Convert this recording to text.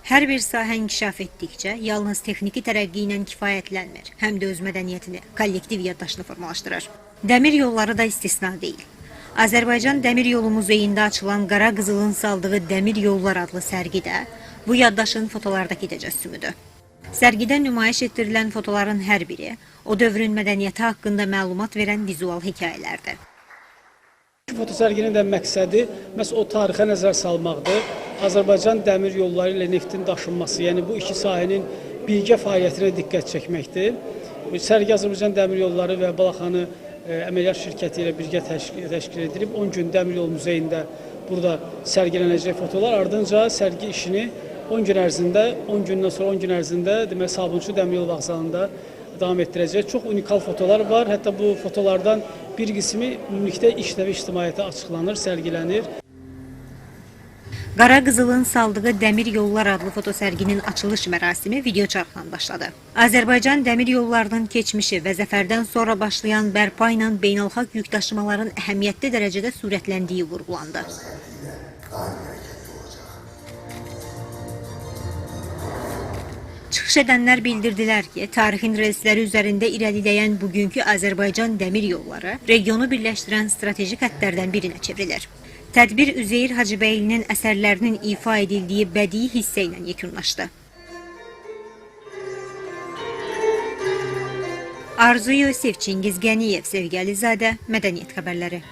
Hər bir sahə inkişaf etdikcə yalnız texniki tərəqqi ilə kifayətlənmir, həm də öz mədəniyyətini, kollektiv yaddaşını formalaşdırır. Dəmir yolları da istisna deyil. Azərbaycan Dəmir Yolu Muzeyində açılan Qara Qızılın saldığı Dəmir Yollar adlı sərgi də bu yaddaşın fotolardakı təcəssümüdür. Sərgidə nümayiş etdirilən fotoların hər biri o dövrün mədəniyyəti haqqında məlumat verən vizual hekayələrdir. Fotosərginin də məqsədi məhz o tarixə nəzər salmaqdır. Azərbaycan dəmir yolları ilə neftin daşınması, yəni bu iki sahənin birgə fəaliyyətinə diqqət çəkməkdir. Sərgi Azərbaycan Dəmir Yolları və Balaxanı Əməliyyat Şirkəti ilə birgə təşkil edilib. 10 gün Dəmir Yolu Muzeyində burada sərgilənəcək fotolar. Ardınca sərgi işini 10 gün ərzində, 10 gündən sonra 10 gün ərzində demək Sabunçu Dəmir Yolu Vağzalında davam etdirəcək. Çox unikal fotolar var. Hətta bu fotolardan bir qismi ümumilikdə ilk dəfə ictimaiyyətə açıqlanır, sərgilənir. Qara Qızılın saldığı Dəmir Yollar adlı fotosərginin açılış mərasimi video çarxla başladı. Azərbaycan dəmir yollarının keçmişi və zəfərdən sonra başlayan bərpa ilə beynəlxalq yük daşımaların əhəmiyyətli dərəcədə sürətləndiyi vurğulandı. Çıxış edənlər bildirdilər ki, tarixin relsləri üzərində irəliləyən bugünkü Azərbaycan dəmir yolları regionu birləşdirən strateji xəttlərdən birinə çevrilir. Tədbir Üzeyir Hacıbəylinin əsərlərinin ifa edildiyi bədii hissə ilə yekunlaşdı. Arzu Yusif, Çingiz Qəniyev, Sevgi Əlizadə, Mədəniyyət xəbərləri.